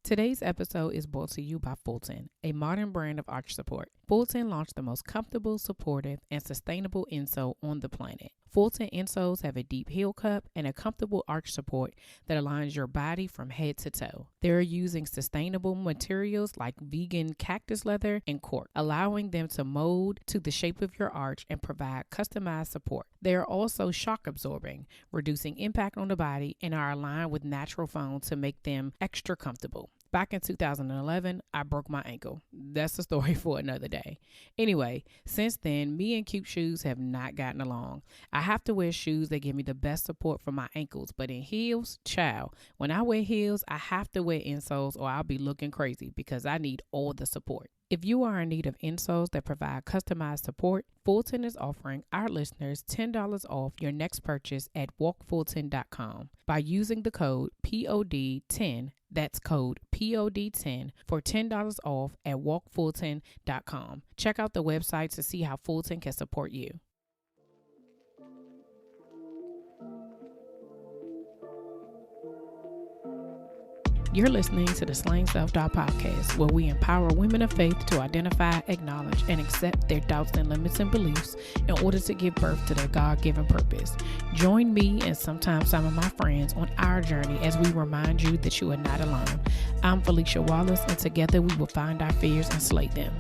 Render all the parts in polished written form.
Today's episode is brought to you by Fulton, a modern brand of arch support. Fulton launched the most comfortable, supportive, and sustainable insole on the planet. Fulton Insoles have a deep heel cup and a comfortable arch support that aligns your body from head to toe. They're using sustainable materials like vegan cactus leather and cork, allowing them to mold to the shape of your arch and provide customized support. They are also shock absorbing, reducing impact on the body, and are aligned with natural foam to make them extra comfortable. Back in 2011, I broke my ankle. That's a story for another day. Anyway, since then, me and cute shoes have not gotten along. I have to wear shoes that give me the best support for my ankles, but in heels, child, when I wear heels, I have to wear insoles or I'll be looking crazy because I need all the support. If you are in need of insoles that provide customized support, Fulton is offering our listeners $10 off your next purchase at walkfulton.com by using the code POD10. That's code POD10 for $10 off at walkfulton.com. Check out the website to see how Fulton can support you. You're listening to the Slaying Self-Doubt podcast, where we empower women of faith to identify, acknowledge, and accept their doubts and limits and beliefs in order to give birth to their God-given purpose. Join me and sometimes some of my friends on our journey as we remind you that you are not alone. I'm Felicia Wallace, and together we will find our fears and slay them.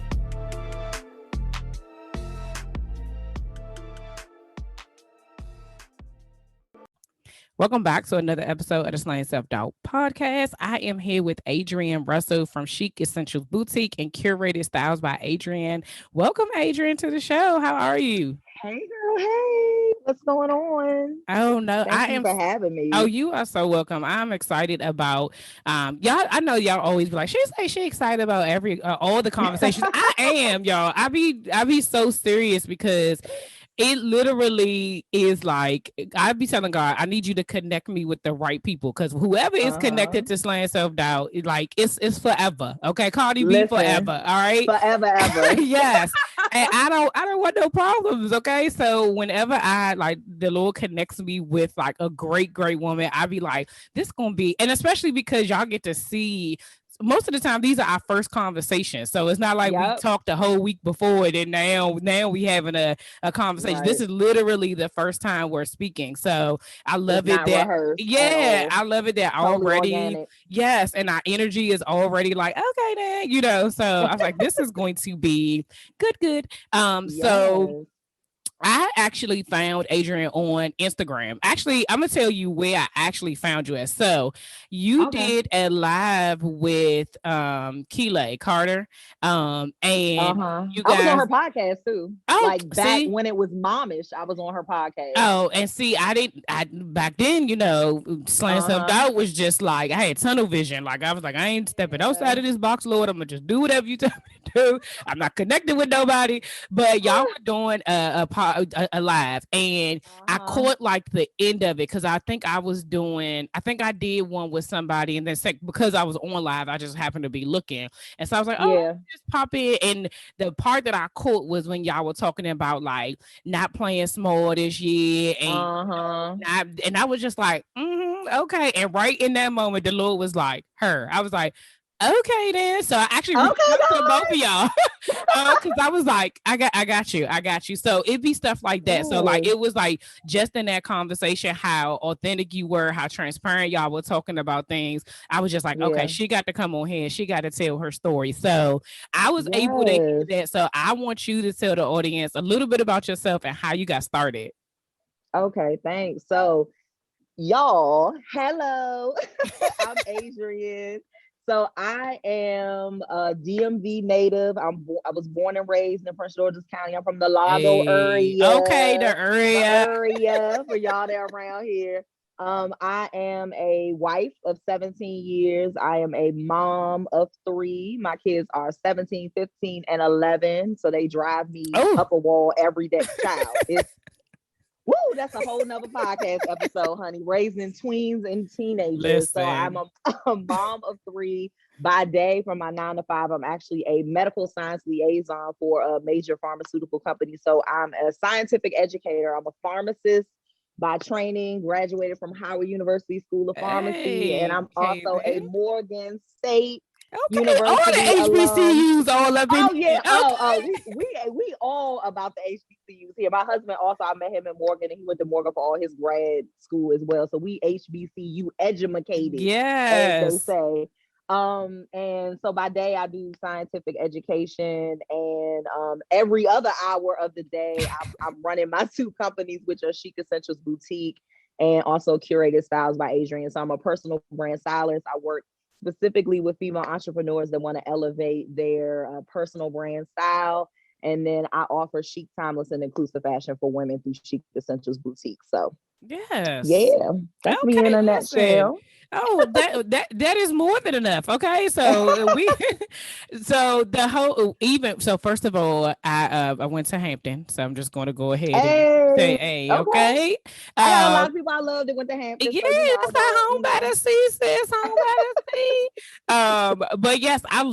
Welcome back to another episode of the Slaying Self-Doubt podcast. I am here with Adrienne Russell from Chic Essentials Boutique and Curated Styles by Adrienne. Welcome, Adrienne, to the show. How are you? Hey, girl. Hey, what's going on? Oh, no. Thank you for having me. Oh, you are so welcome. I'm excited about y'all. I know y'all always be like, she excited about all the conversations. I am, y'all. I be so serious because it literally is like, I be telling God, I need you to connect me with the right people, because whoever is connected to Slaying Self-Doubt, like it's forever. Okay, Cardi B forever. All right, forever, ever. Yes, and I don't want no problems. Okay, so whenever the Lord connects me with like a great woman, I be like, this gonna be, and especially because y'all get to see. Most of the time, these are our first conversations. So it's not like we talked the whole week before it, and now we having a conversation. Right. This is literally the first time we're speaking. So I love it that, I love it that totally already. Organic. Yes. And our energy is already like, okay, then, so I was like, this is going to be good. So I actually found Adrienne on Instagram. Actually, I'm going to tell you where I actually found you at. So you did a live with Keeley Carter. And you guys... I was on her podcast too. Like back when it was momish, I was on her podcast. Oh, and see, I back then, Slaying Self-Doubt was just like, I had tunnel vision. Like I was like, I ain't stepping outside of this box, Lord. I'm going to just do whatever you tell me to do. I'm not connected with nobody. But y'all were doing a live, and I caught like the end of it because I think I did one with somebody, and then because I was on live, I just happened to be looking, and so I was like, just pop in. And the part that I caught was when y'all were talking about like not playing small this year, and and I was just like, okay. And right in that moment, the Lord was like, her. I was like, okay, then. So I actually reached out to both of y'all because I was like, I got you. So it'd be stuff like that. Ooh. So like it was like just in that conversation, how authentic you were, how transparent y'all were talking about things. I was just like, okay, she got to come on here and she got to tell her story. So I was able to do that. So I want you to tell the audience a little bit about yourself and how you got started. Okay, thanks. So y'all, hello. I'm Adrienne. So I am a DMV native. I was born and raised in Prince George's County. I'm from the Lago area. Okay, the area for y'all that are around here. I am a wife of 17 years. I am a mom of 3. My kids are 17, 15, and 11. So they drive me up a wall every day. Child, woo, that's a whole nother podcast episode, honey. Raising tweens and teenagers. Listen. So I'm a mom of 3 by day. From my 9 to 5, I'm actually a medical science liaison for a major pharmaceutical company. So I'm a scientific educator. I'm a pharmacist by training, graduated from Howard University School of Pharmacy, and Hey, I'm also a Katie. Morgan State Okay, all University the alum. HBCUs all up in Oh here. yeah, Okay. we all about the HBCUs here. My husband also, I met him in Morgan, and he went to Morgan for all his grad school as well. So we HBCU educated, as they Yes. say. And so by day I do scientific education, and every other hour of the day I'm running my two companies, which are Chic Essentials Boutique and also Curated Styles by Adrienne. So I'm a personal brand stylist. I work specifically with female entrepreneurs that want to elevate their personal brand style. And then I offer chic, timeless, and inclusive fashion for women through Chic Essentials Boutique. So, Yes. yeah, that's me in Okay, a listen. nutshell. Oh, that is more than enough. Okay, so we, so the whole even so. First of all, I went to Hampton, so I'm just going to go ahead and say, Hey, hey, okay. okay. I got a Uh, lot of people I love that went to Hampton, yeah, so I it's a don't, home by the sea, sis. Home by the sea. But yes, I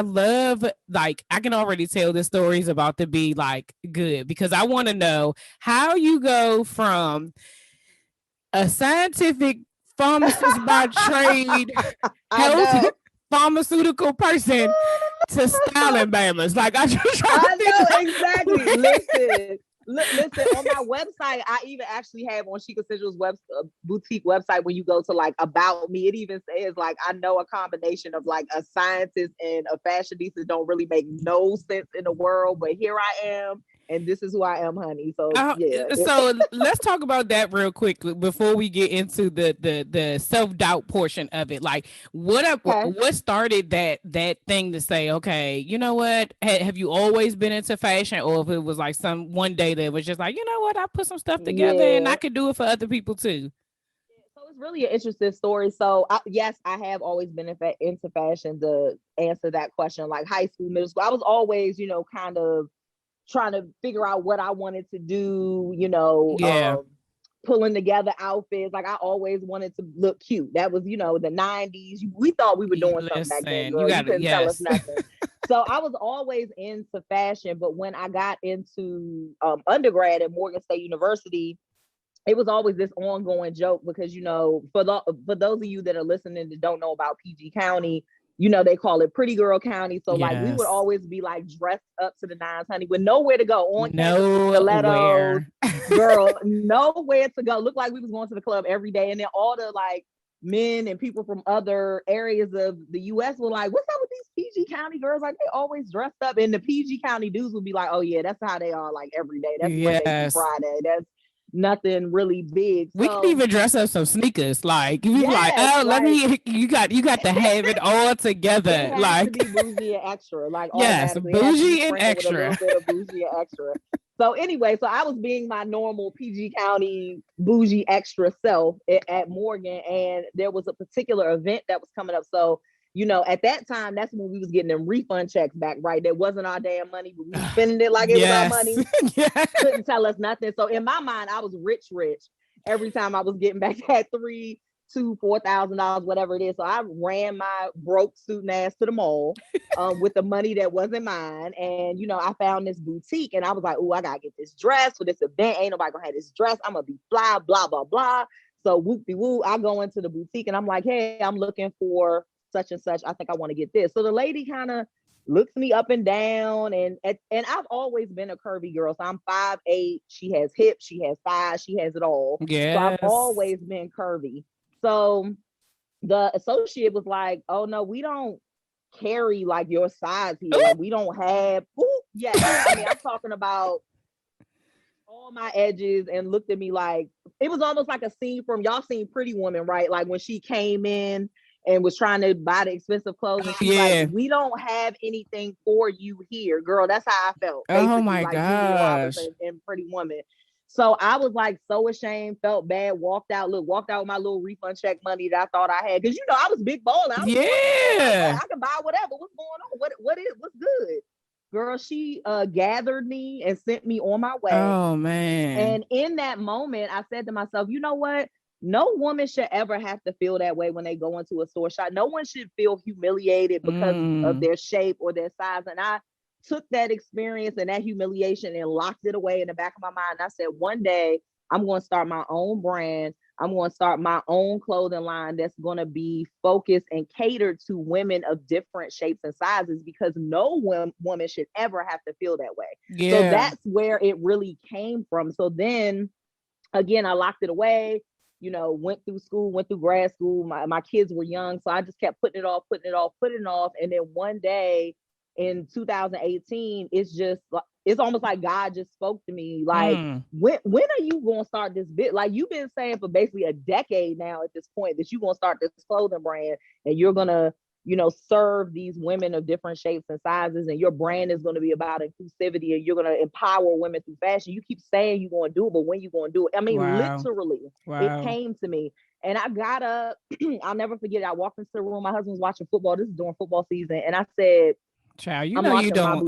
love like I can already tell the stories about to be like good because I want to know how you go from a scientific pharmacist by trade, I health know. pharmaceutical person to styling bammers. Like I just trying to I figure know exactly. out. Listen. On my website, I even actually have on Chic Essentials boutique website. When you go to like about me, it even says like I know a combination of like a scientist and a fashionista don't really make no sense in the world, but here I am, and this is who I am, honey. So yeah, So let's talk about that real quick before we get into the self doubt portion of it. Like, okay. what started that thing to say, okay, you know what? Have you always been into fashion, or if it was like some one day that was just like, you know what? I put some stuff together and I Yeah. could do it for other people too. So it's really an interesting story. So yes, I have always been into fashion. To answer that question, like high school, middle school, I was always, kind of trying to figure out what I wanted to do, Yeah. pulling together outfits. Like I always wanted to look cute. That was, the 90s. We thought we were doing something back then, Listen, you girl. You got it. couldn't tell us Yes. nothing. So I was always into fashion. But when I got into undergrad at Morgan State University, it was always this ongoing joke because for those of you that are listening that don't know about PG County, they call it Pretty Girl County. So like we would Yes. always be like dressed up to the nines, honey, with nowhere to go, on campus in stilettos, Nowhere. girl, nowhere to go. Looked like we was going to the club every day, and then all the like men and people from other areas of the US were like, "What's up with these PG County girls? Like they always dressed up." And the PG County dudes would be like, "Oh yeah, that's how they are like every day. That's Monday through Yes. Friday. That's nothing really big." We can So even dress up some sneakers. Like you be like, yes, oh, let like me. You got to have it all together. it has to Like be bougie and extra, like yes, automatically. It has to be bougie and sprinkled with a little extra. bit of bougie and extra. So anyway, so I was being my normal PG County bougie extra self at Morgan, and there was a particular event that was coming up. So at that time, that's when we was getting them refund checks back, right? That wasn't our damn money, but we was spending it like it was our Yes. money. Yeah. Couldn't tell us nothing. So in my mind, I was rich every time I was getting back that $3, $4,000, whatever it is. So I ran my broke student ass to the mall with the money that wasn't mine. And I found this boutique and I was like, oh, I gotta get this dress for this event. Ain't nobody gonna have this dress. I'm gonna be fly, blah, blah, blah. So whoop de woo, I go into the boutique and I'm like, hey, I'm looking for such and such. I think I want to get this. So the lady kind of looks me up and down, and I've always been a curvy girl. So I'm 5'8". She has hips, she has thighs, she has it all. So I've Yes. always been curvy. So the associate was like, "Oh no, we don't carry like your size here. Like we don't have." Ooh, yes, I mean I'm talking about all my edges, and looked at me like it was almost like a scene from, y'all seen Pretty Woman, right? Like when she came in and was trying to buy the expensive clothes, and she's like, Yeah. "We don't have anything for you here, girl." That's how I felt, Oh basically, my like Julia Roberts gosh. in Pretty Woman. So I was like so ashamed, felt bad, walked out with my little refund check money that I thought I had, because I was big balling. I was going in there like, what? Yeah. I can buy whatever. What's going on? What's good? Girl, she gathered me and sent me on my way. Oh man. And in that moment, I said to myself, you know what? No woman should ever have to feel that way when they go into a store shop. No one should feel humiliated because of Mm. their shape or their size. And I took that experience and that humiliation and locked it away in the back of my mind. I said, one day I'm going to start my own brand. I'm going to start my own clothing line that's going to be focused and catered to women of different shapes and sizes, because no woman should ever have to feel that way. So Yeah. that's where it really came from. So then again, I locked it away, went through school, went through grad school. My kids were young. So I just kept putting it off. And then one day in 2018, it's almost like God just spoke to me. Like, when are you going to start this bit? Like, you've been saying for basically a decade now at this point that you're going to start this clothing brand, and you're going to, serve these women of different shapes and sizes, and your brand is going to be about inclusivity, and you're going to empower women through fashion. You keep saying you're going to do it, but when you going to do it? I mean, literally, it came to me, and I got up. I'll never forget it. I walked into the room. My husband was watching football. This is during football season, and I said, "Child, you I'm know you don't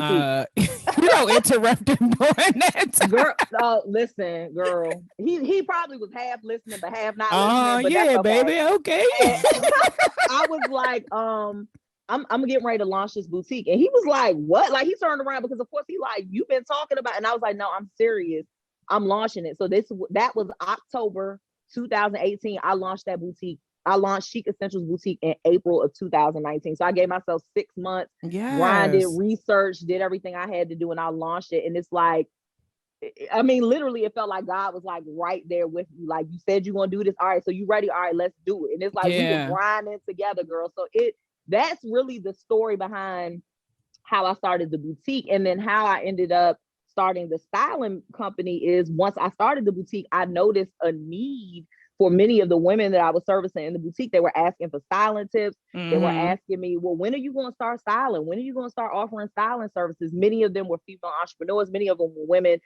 you don't interrupt him during that time." Girl, listen, girl. He probably was half listening, but half not listening. But yeah, that's okay. baby, okay. I was like, I'm getting ready to launch this boutique. And he was like, what? Like, he turned around because of course he like, you've been talking about, and I was like, no, I'm serious. I'm launching it. So that was October 2018. I launched that boutique. I launched Chic Essentials Boutique in April of 2019. So I gave myself 6 months, grinded, researched, did everything I had to do, and I launched it. And it's like, I mean, literally, it felt like God was like right there with you. Like, you said you're gonna do this. All right, so you ready? All right, let's do it. And it's like we were grinding together, girl. So that's really the story behind how I started the boutique. And then how I ended up starting the styling company is, once I started the boutique, I noticed a need for many of the women that I was servicing in the boutique. They were asking for styling tips. They were asking me, well, when are you going to start styling? When are you going to start offering styling services? Many of them were female entrepreneurs. Many of them were women,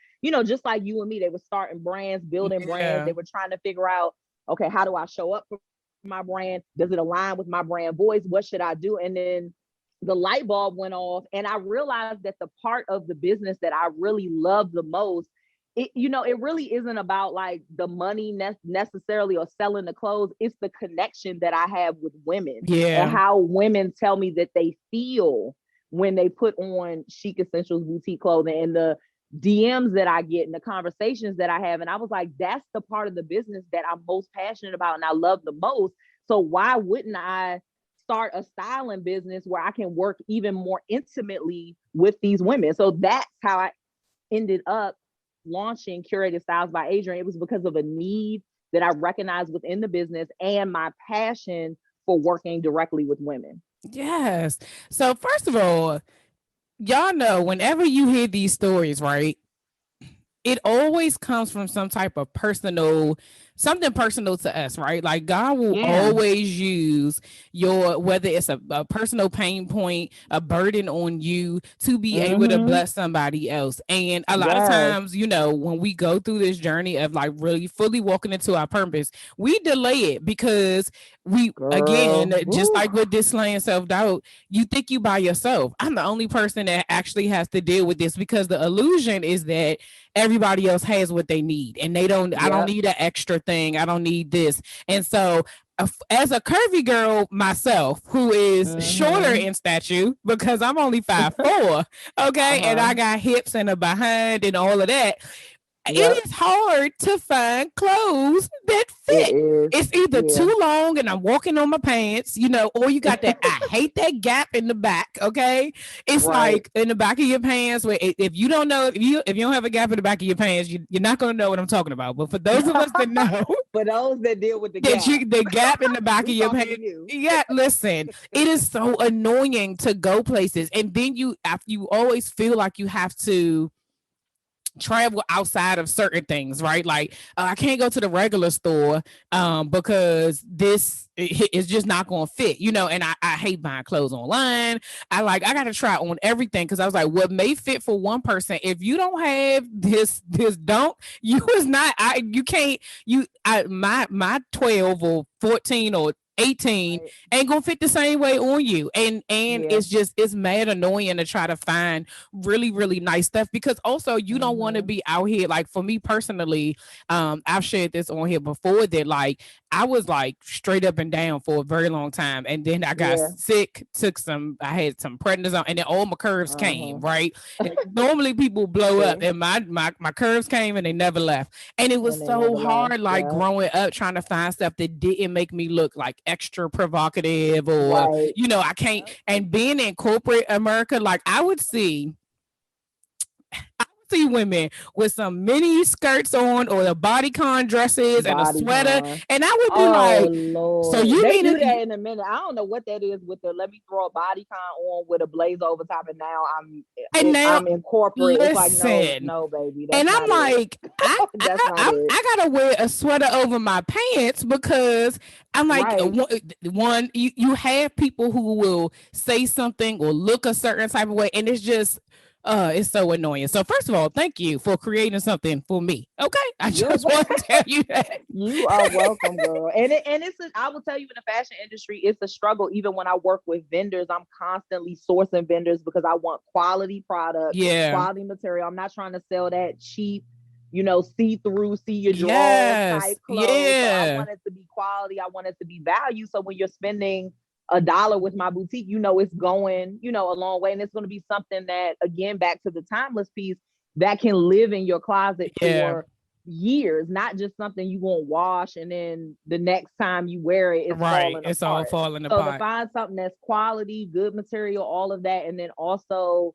just like you and me. They were starting brands, building brands. They were trying to figure out, okay, how do I show up for my brand? Does it align with my brand voice? What should I do? And then the light bulb went off, and I realized that the part of the business that I really love the most, it really isn't about like the money necessarily or selling the clothes. It's the connection that I have with women, and how women tell me that they feel when they put on Chic Essentials Boutique clothing, and the DMs that I get and the conversations that I have. And I was like, that's the part of the business that I'm most passionate about and I love the most. So why wouldn't I start a styling business where I can work even more intimately with these women? So that's how I ended up launching Curated Styles by Adrienne. It was because of a need that I recognized within the business and my passion for working directly with women. Yes. So first of all, y'all know whenever you hear these stories, right, it always comes from some type of something personal to us, right? Like, God will always use whether it's a personal pain point, a burden on you, to be able to bless somebody else. And a lot of times, when we go through this journey of like really fully walking into our purpose, we delay it because just like with dislaying self-doubt, you think you by yourself. I'm the only person that actually has to deal with this, because the illusion is that everybody else has what they need, and I don't need an extra thing. I don't need this. And so as a curvy girl myself, who is shorter in stature, because I'm only 5'4", okay, and I got hips and a behind and all of that, it is hard to find clothes that fit. It's either too long and I'm walking on my pants, or you got that I hate that gap in the back. Okay, it's like in the back of your pants. Where if you don't know, if you don't have a gap in the back of your pants, you're not gonna know what I'm talking about. But for those of us that know, for those that deal with the gap, the gap in the back of your pants. Yeah, listen, it is so annoying to go places, and then you always feel like you have to travel outside of certain things, right? Like I can't go to the regular store because this is just not going to fit, and I hate buying clothes online. I got to try on everything, because I was like, what may fit for one person, if you don't have this my 12 or 14 or 18 Right. ain't gonna fit the same way on you. And Yeah. it's mad annoying to try to find really nice stuff, because also you don't want to Mm-hmm. be out here. Like for me personally, I've shared this on here before that like I was like straight up and down for a very long time, and then I got Yeah. sick, I had some prednisone, and then all my curves came, Uh-huh. right? And normally people blow up, See? and my curves came and they never left. And it was And they so never left. hard, like Yeah. growing up, trying to find stuff that didn't make me look like extra provocative, or, Right. I can't. Yep. And being in corporate America, like I would see women with some mini skirts on or the bodycon dresses and a sweater, Bodycon. and I would be Oh like, so Lord. you They mean do it? that in a minute. I don't know what that is with the let me throw a bodycon on with a blazer over top, and now And now, I'm in corporate. It's like, no, listen. no, baby, And that's I'm not it. like, That's not it. I gotta wear a sweater over my pants, because I'm like, Right. one, you have people who will say something or look a certain type of way, and it's so annoying. So first of all, thank you for creating something for me. Okay, I You're just want to tell you that. You are welcome, girl. And I will tell you, in the fashion industry, it's a struggle. Even when I work with vendors, I'm constantly sourcing vendors because I want quality product, Yeah. quality material. I'm not trying to sell that cheap, see through, see your drawers Yes. type clothes. So I Yeah. want it to be quality. I want it to be value. So when you're spending $1 with my boutique, it's going, a long way. And it's going to be something that, again, back to the timeless piece, that can live in your closet Yeah. for years, not just something you won't wash and then the next time you wear it, it's Right. falling It's all apart. falling So to apart. find something that's quality, good material, all of that, and then also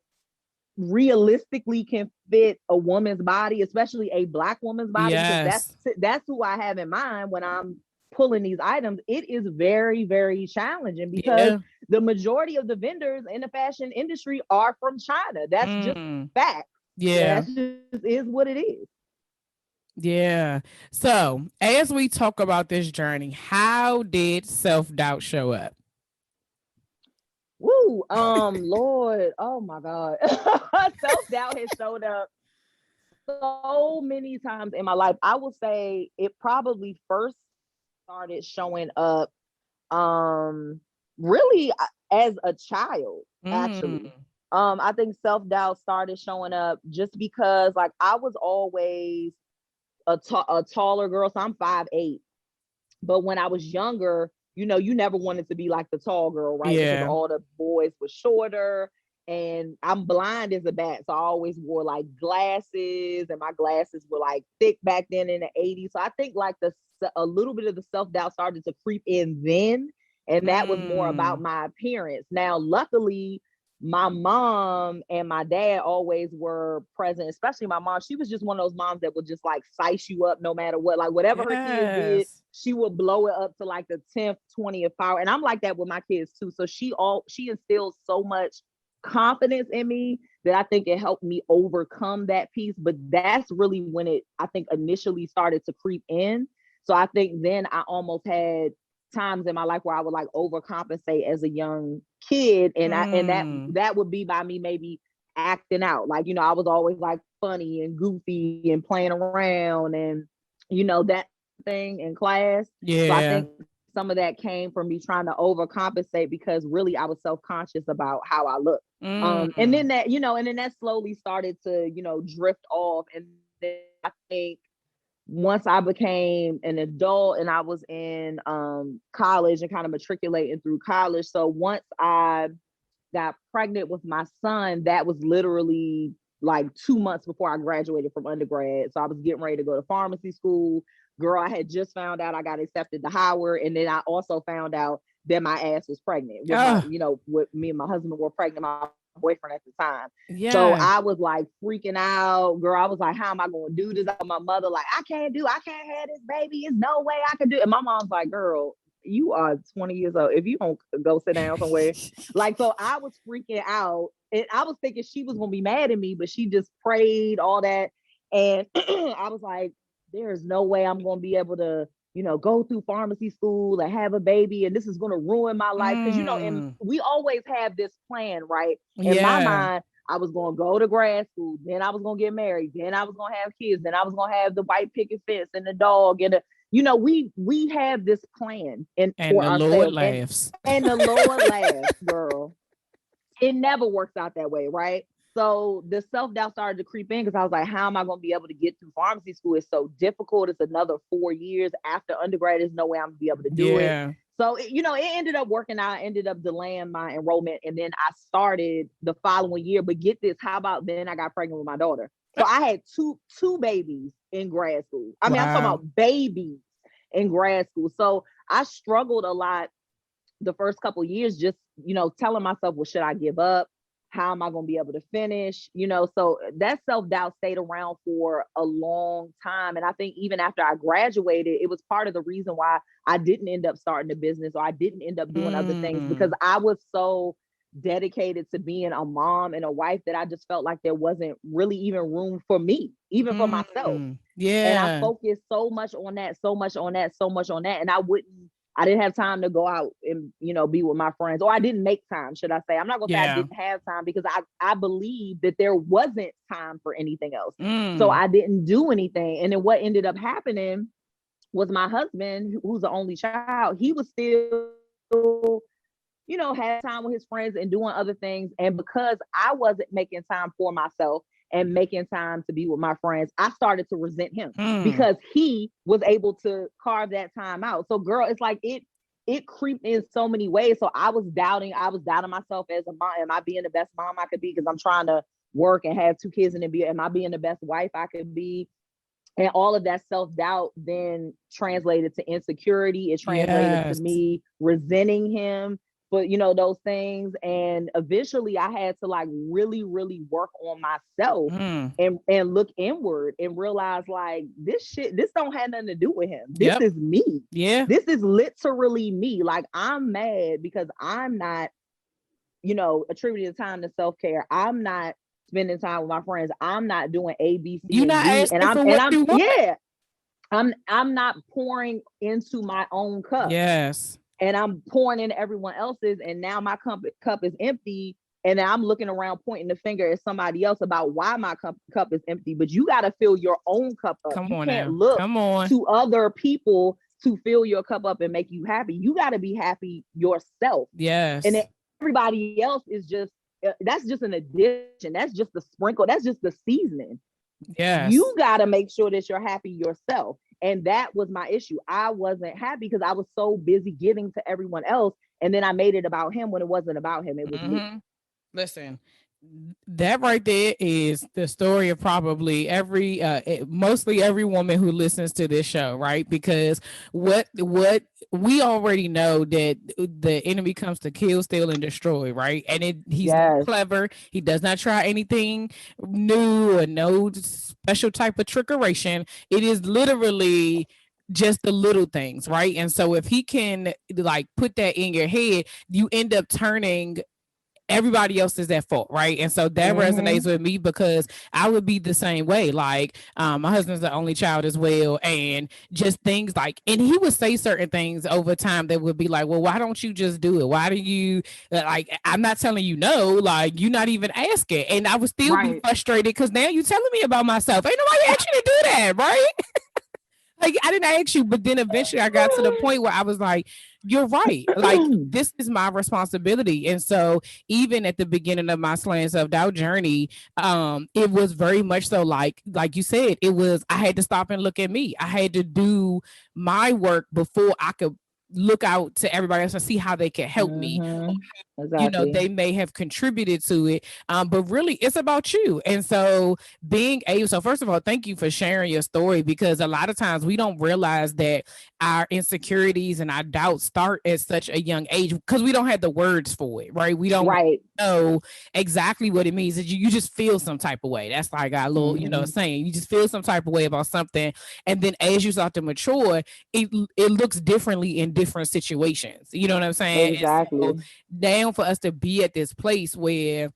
realistically can fit a woman's body, especially a Black woman's body, because Yes. that's who I have in mind when I'm pulling these items. It is very, very challenging because Yeah. the majority of the vendors in the fashion industry are from China. That's just Mm. fact. Yeah. That just is what it is. Yeah. So, as we talk about this journey, how did self doubt show up? Woo, Lord, oh my God. Self-doubt has showed up so many times in my life. I will say it probably first started showing up really as a child, actually. Mm. I think self-doubt started showing up just because like I was always a taller girl. So I'm 5'8". But when I was younger, you never wanted to be like the tall girl, right? Because Yeah. all the boys were shorter, and I'm blind as a bat. So I always wore like glasses, and my glasses were like thick back then in the 80s. So I think like a little bit of the self-doubt started to creep in then. And that was more about Mm. my appearance. Now, luckily, my mom and my dad always were present, especially my mom. She was just one of those moms that would just like size you up no matter what. Like whatever her kids did, Yes. she would blow it up to like the 10th, 20th power. And I'm like that with my kids too. So she instilled so much confidence in me that I think it helped me overcome that piece. But that's really when it, I think, initially started to creep in. So I think then I almost had times in my life where I would like overcompensate as a young kid, and Mm. that would be by me maybe acting out. Like, I was always like funny and goofy and playing around and that thing in class. So I Yeah. think some of that came from me trying to overcompensate because really I was self-conscious about how I look. And then Mm. that slowly started to, drift off. And then I think once I became an adult and I was in college and kind of matriculating through college. So once I got pregnant with my son, that was literally like 2 months before I graduated from undergrad. So I was getting ready to go to pharmacy school. Girl, I had just found out I got accepted to Howard. And then I also found out that my ass was pregnant with Oh, with me and my husband were pregnant, my boyfriend at the time. So yeah. I was like freaking out. Girl, I was like, how am I going to do this? My mother like, I can't have this baby. There's no way I can do it. And my mom's like, girl, you are 20 years old. If you don't go sit down somewhere. Like, so I was freaking out. And I was thinking she was going to be mad at me, but she just prayed all that. And I was like, there's no way I'm going to be able to, go through pharmacy school and have a baby. And this is going to ruin my life. Cause, and Mm. we always have this plan, right? In my Yeah. mind, I was going to go to grad school. Then I was going to get married. Then I was going to have kids. Then I was going to have the white picket fence and the dog. we have this plan And for the Lord ourselves, laughs. and the Lord laughs, girl. It never works out that way, right? So the self-doubt started to creep in, because I was like, how am I going to be able to get through pharmacy school? It's so difficult. It's another 4 years after undergrad. There's no way I'm going to be able to do it. Yeah. So, it ended up working out. I ended up delaying my enrollment, and then I started the following year. But get this, how about then I got pregnant with my daughter? So I had two babies in grad school. I mean, I'm talking Wow. about babies in grad school. So I struggled a lot the first couple of years, just, telling myself, well, should I give up? How am I going to be able to finish? So that self-doubt stayed around for a long time. And I think even after I graduated, it was part of the reason why I didn't end up starting a business, or I didn't end up doing other things, because I was so dedicated to being a mom and a wife that I just felt like there wasn't really even room for me, even for myself. And I Yeah. focused so much on that, so much on that, so much on that. And I didn't have time to go out and, be with my friends, or I didn't make time, should I say. I'm not going to say I didn't have time, because I believe that there wasn't time for anything else. So I didn't do anything. And then what ended up happening was my husband, who's the only child, he was still, had time with his friends and doing other things. And because I wasn't making time for myself and making time to be with my friends, I started to resent him, because he was able to carve that time out. So girl, it's like it creeped in so many ways. So I was doubting myself as a mom. Am I being the best mom I could be? Because I'm trying to work and have 2 kids, and am I being the best wife I could be? And all of that self-doubt then translated to insecurity. It translated to me resenting him for, those things. And eventually I had to like really, really work on myself and look inward and realize, like, this don't have nothing to do with him. This is me. Yeah. This is literally me. Like, I'm mad because I'm not, attributing time to self-care. I'm not spending time with my friends. I'm not doing A, B, C, You're and not D. asking for what you want. I'm not pouring into my own cup. Yes. And I'm pouring into everyone else's, and now my cup is empty. And then I'm looking around pointing the finger at somebody else about why my cup is empty. But you got to fill your own cup up. You can't look to other people to fill your cup up and make you happy. You got to be happy yourself. Yes. And then everybody else is just, that's just an addition. That's just the sprinkle. That's just the seasoning. Yes. You got to make sure that you're happy yourself. And that was my issue. I wasn't happy because I was so busy giving to everyone else. And then I made it about him when it wasn't about him. It was me. Listen, that right there is the story of probably mostly every woman who listens to this show, right? Because what we already know, that the enemy comes to kill, steal, and destroy, right? And he's not clever. He does not try anything new or no special type of trickeration. It is literally just the little things, right? And so if he can like put that in your head, you end up turning everybody else is at fault, right? And so that resonates with me, because I would be the same way. Like, my husband's the only child as well, and just things like, and he would say certain things over time that would be like, well, why don't you just do it? Why do you like? I'm not telling you no, like, you're not even asking, and I would still be frustrated because now you're telling me about myself. Ain't nobody asked you to do that, right? Like, I didn't ask you, but then eventually I got to the point where I was like, you're right. Like, this is my responsibility. And so even at the beginning of my slaying self-doubt journey, it was very much so like you said, I had to stop and look at me. I had to do my work before I could look out to everybody else and see how they can help me. Exactly. They may have contributed to it, but really it's about you. And so first of all, thank you for sharing your story, because a lot of times we don't realize that our insecurities and our doubts start at such a young age because we don't have the words for it, right? We don't know exactly what it means. That you just feel some type of way. That's like our little, saying, you just feel some type of way about something. And then as you start to mature, it looks differently in different situations. You know what I'm saying? Exactly. So, now for us to be at this place where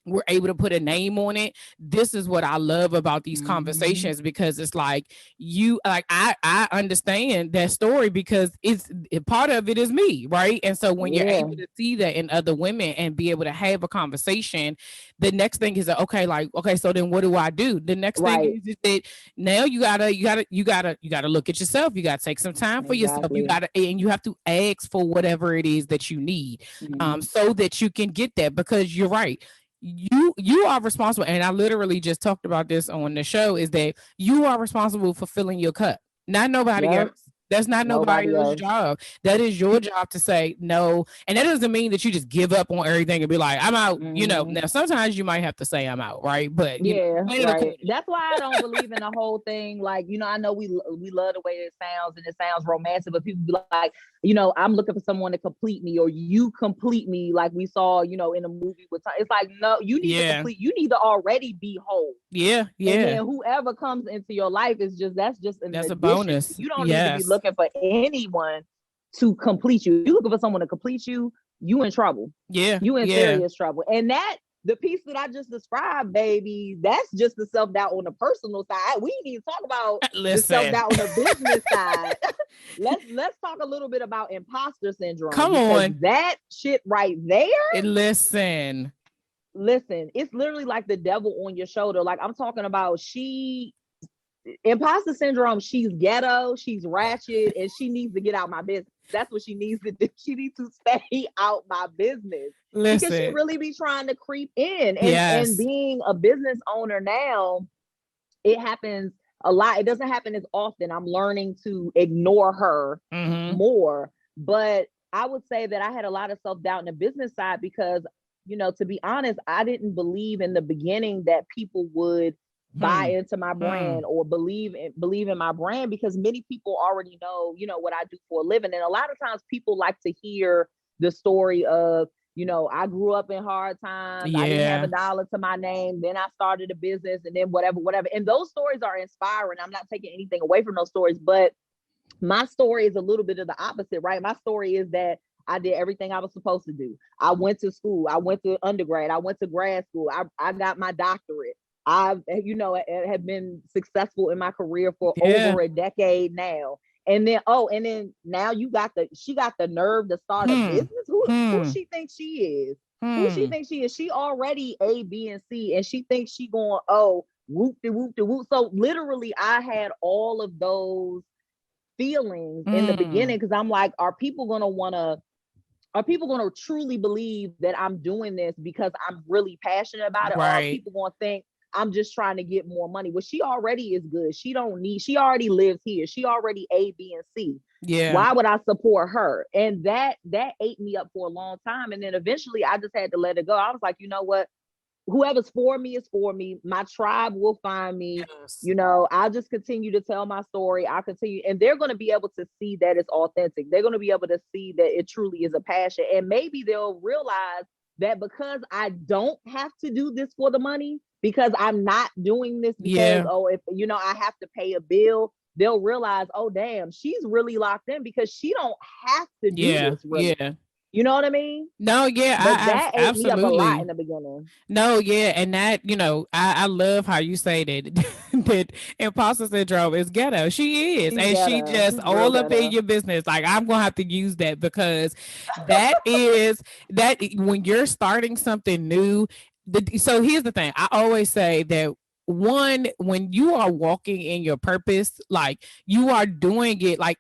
we're able to put a name on it. This is what I love about these Mm-hmm. conversations, because it's like I understand that story, because it's part of it is me, right? And so when you're Yeah. able to see that in other women and be able to have a conversation, the next thing is that, okay, like, okay, so then what do I do? The next thing Right. is that now you gotta look at yourself. You gotta take some time for yourself. You Exactly. gotta, and you have to ask for whatever it is that you need, Mm-hmm. so that you can get that, because you're right, you are responsible, and I literally just talked about this on the show, is that you are responsible for filling your cup, not nobody Yep. else. That's not nobody Nobody else's else. job. That is your job to say no. And that doesn't mean that you just give up on everything and be like, I'm out. Mm-hmm. Now sometimes you might have to say I'm out, right? But Yeah, plan it right. accordingly. That's why I don't believe in the whole thing. Like, I know we love the way it sounds and it sounds romantic, but people be like, I'm looking for someone to complete me, or you complete me, like we saw, in a movie with time. It's like, no, you need to Yeah. complete. You need to already be whole, Yeah. and Yeah. then whoever comes into your life is that's just an That's a addition. bonus. You don't need to be Yes. looking for anyone to complete you. If you're looking for someone to complete you, you in trouble. Yeah. You in Yeah. serious trouble. And that the piece that I just described, baby, that's just the self-doubt on the personal side. We need to talk about the Listen. self-doubt on the business side. Let's talk a little bit about imposter syndrome, Come because on. that shit right there, Listen. listen, it's literally like the devil on your shoulder. Like, I'm talking about, imposter syndrome, she's ghetto, she's ratchet, and she needs to get out my business. That's what she needs to do. She needs to stay out my business, because she Listen. really be trying to creep in. And Yes. being a business owner now, it happens a lot. It doesn't happen as often. I'm learning to ignore her Mm-hmm. more. But I would say that I had a lot of self-doubt in the business side, because, to be honest, I didn't believe in the beginning that people would buy Hmm. into my Hmm. brand or believe in my brand, because many people already know, what I do for a living. And a lot of times people like to hear the story of, I grew up in hard times. I didn't have a Yeah. dollar to my name. Then I started a business, and then whatever, whatever. And those stories are inspiring. I'm not taking anything away from those stories, but my story is a little bit of the opposite, right? My story is that I did everything I was supposed to do. I went to school. I went to undergrad. I went to grad school. I got my doctorate. I've, have been successful in my career for Yeah. over a decade now. And then now she got the nerve to start a Hmm. business. Who Hmm. she thinks she is? Who she Hmm. thinks she is? She already A, B, and C, and she thinks she going, oh, whoop de whoop de whoop. So literally, I had all of those feelings in the Hmm. beginning, because I'm like, are people going to truly believe that I'm doing this because I'm really passionate about it, or are Right. people going to think I'm just trying to get more money? Well, she already is good. She already lives here. She already A, B, and C. Yeah. Why would I support her? And that ate me up for a long time. And then eventually I just had to let it go. I was like, you know what? Whoever's for me is for me. My tribe will find me. Yes. I'll just continue to tell my story. I'll continue, and they're going to be able to see that it's authentic. They're going to be able to see that it truly is a passion. And maybe they'll realize that because I don't have to do this for the money, because I'm not doing this because, Yeah. oh, if I have to pay a bill, they'll realize, oh, damn, she's really locked in because she don't have to do Yeah. this really. Yeah. You know what I mean? No, yeah, But that ate me up a lot absolutely. in the beginning. No, yeah, and that, I love how you say that that imposter syndrome is ghetto. She is, She's and she ghetto. just She's real all up in ghetto. your business. Like, I'm gonna have to use that, because that is that when you're starting something new. So here's the thing. I always say that, one, when you are walking in your purpose, like, you are doing it, like,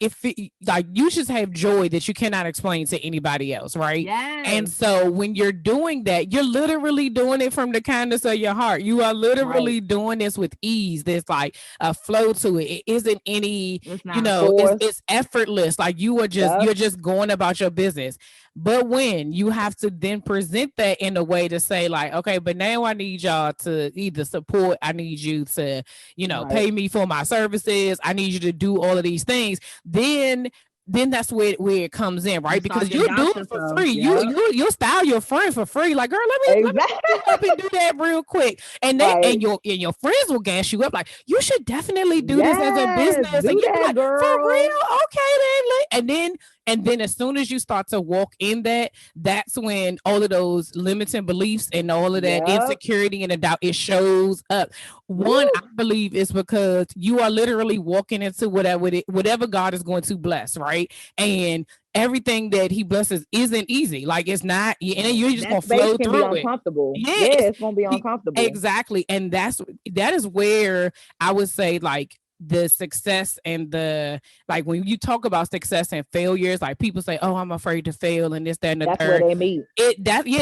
like, you just have joy that you cannot explain to anybody else, right? And Yes. so when you're doing that, you're literally doing it from the kindness of your heart. You are Right. literally doing this with ease. There's like a flow to it. It isn't any, It's not it's forced. it's effortless. Like, Yep. you're just going about your business. But when you have to then present that in a way to say, like, okay, but now I need y'all to either support, I need you to, Right. pay me for my services, I need you to do all of these things, then that's where it comes in, You right? start Because getting you do options it for from. free. Yep. You'll style your friend for free. Like, girl, let me Exactly. hook you up and do that real quick. And they Right. and your friends will gas you up, like, you should definitely do this as a Yes. business. And Do you'll be that, like, for girl. real? Okay, then. And then And then as soon as you start to walk in that, that's when all of those limiting beliefs and all of that Yep. insecurity and the doubt, it shows up. One, Woo. I believe, is because you are literally walking into whatever God is going to bless, right? And everything that he blesses isn't easy. Like, it's not, and then you're just That gonna space flow can be through it. uncomfortable. Yeah, Yeah, it's gonna be uncomfortable. exactly. And that is where I would say, like, the success and the, like, when you talk about success and failures, like, people say, oh, I'm afraid to fail and this, that, and the That's where third. they meet.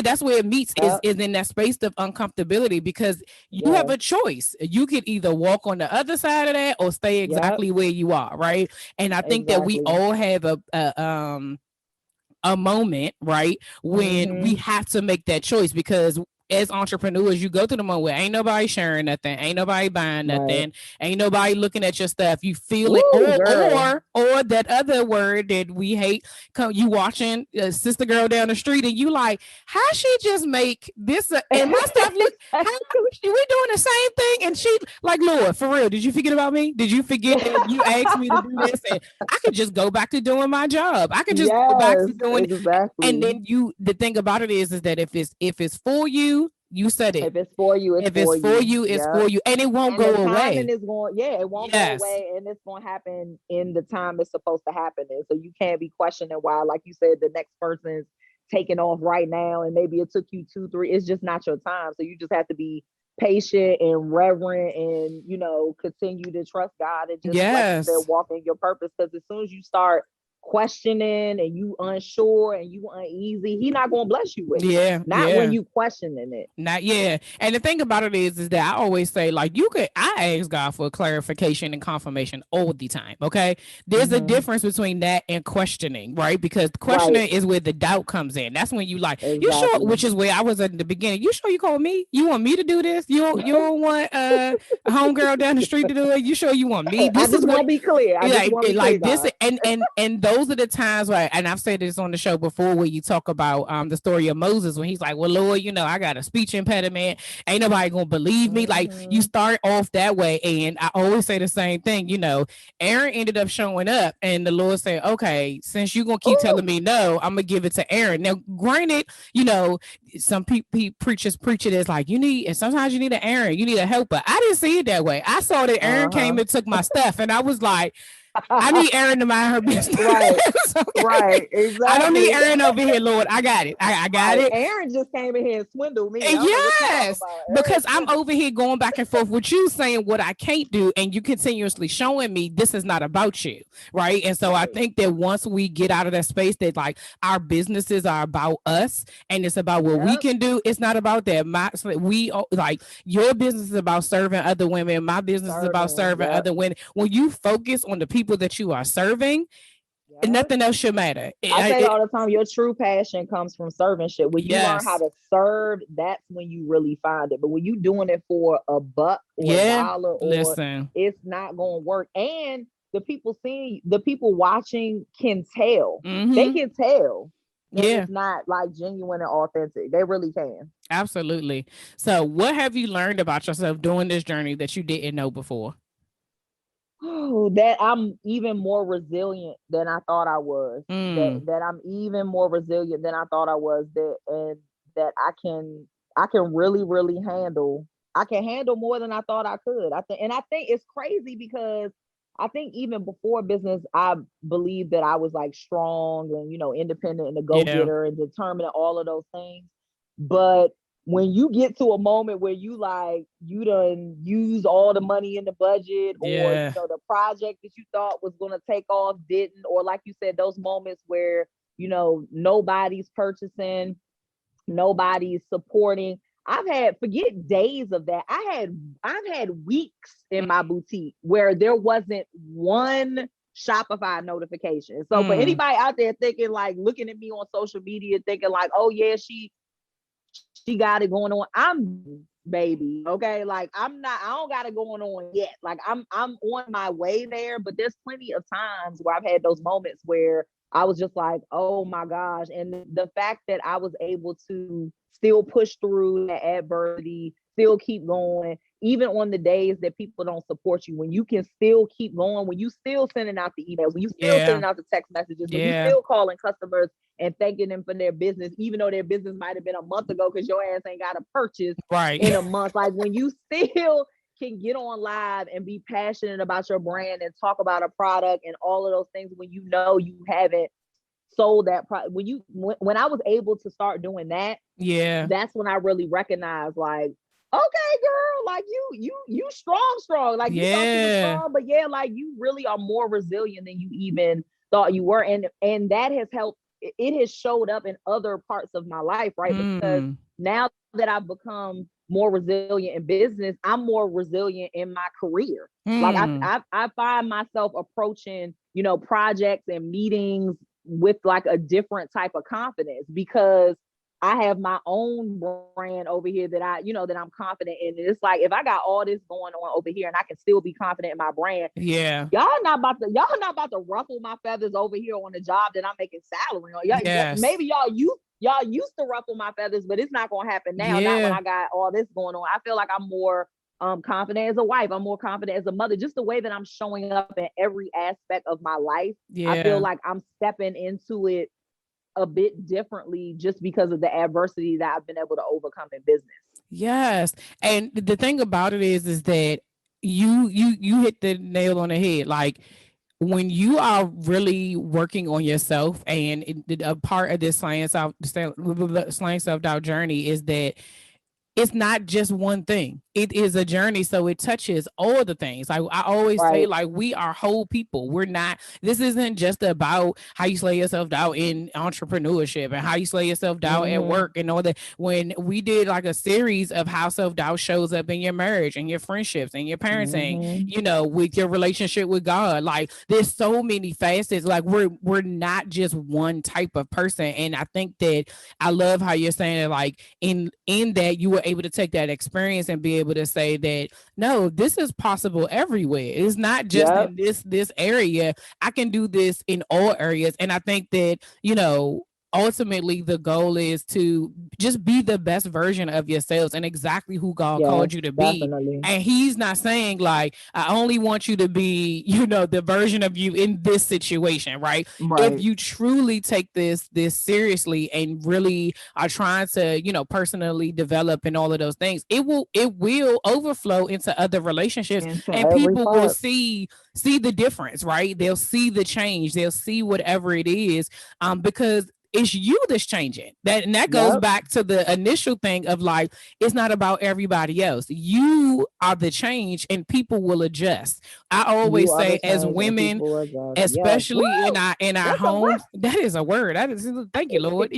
That's where it meets, is Yep. in that space of uncomfortability, because you have Yes. a choice. You could either walk on the other side of that or stay Yep. exactly where you are, right? And I think that we Exactly. all have a moment, right, when we Mm-hmm. have to make that choice, because as entrepreneurs, you go through the moment where ain't nobody sharing nothing, ain't nobody buying Right. nothing, ain't nobody looking at your stuff. You feel it, Woo, girl. or that other word that we hate. You watching a sister girl down the street, and you like, how she just make this? And my stuff look, how we doing the same thing? And she like, Lord, for real, did you forget about me? Did you forget that you asked me to do this? And I could just go back to doing my job. I could just go back Yes, to doing. And exactly. then the thing about it is that if it's for you, you said it. If it's for you, it's If it's for for you. you, it's Yep. for you, and it won't And go the timing away. is going, yeah, it won't go Yes. away, and it's going to happen in the time it's supposed to happen in. So you can't be questioning why, like you said, the next person's taking off right now, and maybe it took you 2, 3. It's just not your time. So you just have to be patient and reverent, and continue to trust God, and just, like you said, Yes. walk in your purpose. Because as soon as you start questioning and you unsure and you uneasy, He not going to bless you with it. Yeah. Not when Yeah. you questioning it. Not yeah. And the thing about it is that I always say, like, I ask God for clarification and confirmation all the time. Okay. There's a Mm-hmm. difference between that and questioning, right? Because Right. questioning is where the doubt comes in. That's when you like, you sure, Exactly. which is where I was at the beginning. You sure you call me? You want me to do this? You don't want a homegirl down the street to do it? You sure you want me? I This is just what want to be clear. I just want to be clear, like this, God. and those are the times where, and I've said this on the show before, where you talk about the story of Moses, when he's like, well, Lord, I got a speech impediment, ain't nobody gonna believe me. Like, you Mm-hmm. start off that way, and I always say the same thing. Aaron ended up showing up, and the Lord said, okay, since you're gonna keep Ooh. telling me no, I'm gonna give it to Aaron. Now, granted, some preachers preach it as like, and sometimes you need an Aaron, you need a helper. I didn't see it that way. I saw that Aaron came Uh-huh. and took my stuff, and I was like, I need Aaron to mind her business. Right. Okay. Right. I don't need Exactly. Aaron over here, Lord. I got it. I got Right. it. Aaron just came in here and swindled me. And I don't know what you talking yes, about. Aaron because I'm swindled over here going back and forth with you, saying what I can't do, and you continuously showing me this is not about you, right? And so I Right. think that once we get out of that space, that like our businesses are about us, and it's about what we Yep. can do. It's not about that. Like, your business is about serving other women. My business is about Serving. serving Yep. other women. When you focus on the people that you are serving, Yep. nothing else should matter. I say it all the time, your true passion comes from serving shit. When you learn how Yes. to serve, that's when you really find it. But when you doing it for a buck or a Yeah. dollar, or Listen. it's not going to work. And the people watching can tell. They Mm-hmm. can tell that Yeah. it's not like genuine and authentic. They really can. Absolutely. So, what have you learned about yourself doing this journey that you didn't know before? Oh, that I'm even more resilient than I thought I was. That Mm. that I'm even more resilient than I thought I was. That I can really really handle. I can handle more than I thought I could. I think it's crazy because I think even before business, I believed that I was like strong and independent and a go Yeah. getter and determined and all of those things. But when you get to a moment where you done use all the money in the budget, or Yeah. the project that you thought was going to take off didn't, or like you said, those moments where nobody's purchasing, nobody's supporting. I've had, forget days of that, I've had weeks in my boutique where there wasn't one Shopify notification. So for Mm. anybody out there thinking, like, looking at me on social media thinking like, oh yeah, she got it going on. I'm baby. Okay. Like, I don't got it going on yet. Like, I'm on my way there, but there's plenty of times where I've had those moments where I was just like, oh my gosh. And the fact that I was able to still push through that adversity, still keep going, even on the days that people don't support you, when you can still keep going, when you still sending out the emails, when you still sending out the text messages, when you still calling customers and thanking them for their business, even though their business might have been a month ago because your ass ain't got a purchase in a month. Like when you still can get on live and be passionate about your brand and talk about a product and all of those things, when you know you haven't sold that product, when I was able to start doing that, that's when I really recognized, like, okay, girl, like you strong, like you thought you were strong, but like you really are more resilient than you even thought you were, and that has helped. It has showed up in other parts of my life, right? Because now that I've become more resilient in business, I'm more resilient in my career. Like I find myself approaching, projects and meetings with like a different type of confidence, because I have my own brand over here that that I'm confident in. And it's like, if I got all this going on over here and I can still be confident in my brand, y'all not about to ruffle my feathers over here on the job that I'm making salary on. Maybe y'all used to ruffle my feathers, but it's not gonna happen now. Not when I got all this going on. I feel like I'm more confident as a wife. I'm more confident as a mother. Just the way that I'm showing up in every aspect of my life. I feel like I'm stepping into it a bit differently just because of the adversity that I've been able to overcome in business. Yes. And the thing about it is that you hit the nail on the head. Like, when you are really working on yourself, and a part of this slang self-doubt journey is that it's not just one thing. It is a journey. So it touches all the things. I always say, like, we are whole people. This isn't just about how you slay yourself down in entrepreneurship and how you slay yourself down at work and all that. When we did like a series of how self-doubt shows up in your marriage and your friendships and your parenting, with your relationship with God, like there's so many facets. Like we're not just one type of person. And I think that I love how you're saying that, like in that you were able to take that experience and be able to say that, no, this is possible everywhere. It's not just in this area. I can do this in all areas. And I think that, ultimately the goal is to just be the best version of yourselves and exactly who God called you to be. Definitely. And he's not saying like, I only want you to be, the version of you in this situation, right? If you truly take this seriously and really are trying to, personally develop and all of those things, it will overflow into other relationships, and people will see the difference, right? They'll see the change, they'll see whatever it is, because it's you that's changing. That goes back to the initial thing of like, it's not about everybody else. You are the change, and people will adjust. I always say, as women, especially in our homes, that is a word. Thank you, Lord.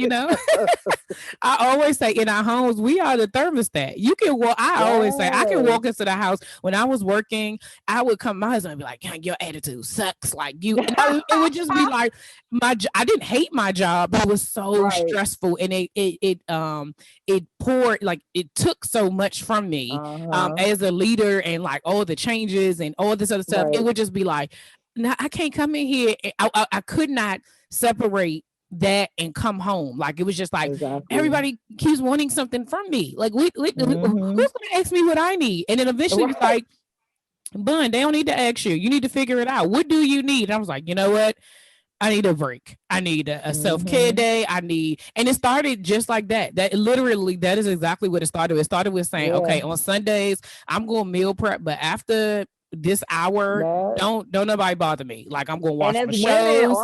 I always say, in our homes, we are the thermostat. You can walk. I always say, I can walk into the house. When I was working, I would come. My husband would be like, "Your attitude sucks." Like you, and it would just be like I didn't hate my job, but it was so stressful, and it poured, like it took so much from me as a leader, and like all the changes and all this other stuff. It would just be like, now I can't come in here. I could not separate that and come home. Like it was just like everybody keeps wanting something from me. Like who's gonna ask me what I need? And then eventually it's like, Bun, they don't need to ask you. You need to figure it out. What do you need? And I was like, you know what? I need a break. I need a self-care day. And it started just like that. That is exactly what it started. It started with saying, okay, on Sundays, I'm going to meal prep, but after this hour, don't nobody bother me. Like I'm going to watch my shows.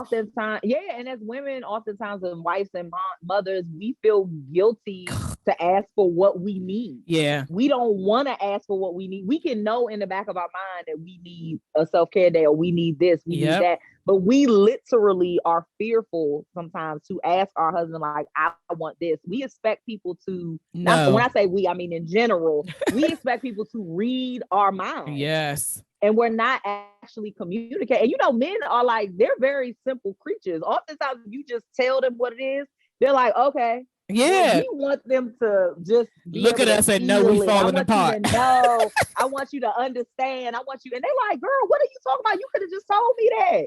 And as women, oftentimes, and wives and mothers, we feel guilty to ask for what we need. Yeah. We don't want to ask for what we need. We can know in the back of our mind that we need a self-care day, or we need this, we need that. But we literally are fearful sometimes to ask our husband, like, I want this. We expect people to, when I say we, I mean in general, we expect people to read our minds. Yes. And we're not actually communicating. And men are like, they're very simple creatures. Oftentimes, if you just tell them what it is, they're like, okay. Yeah. We want them to just look at us and know we falling apart. I want you to understand. I want you. And they're like, girl, what are you talking about? You could have just told me that.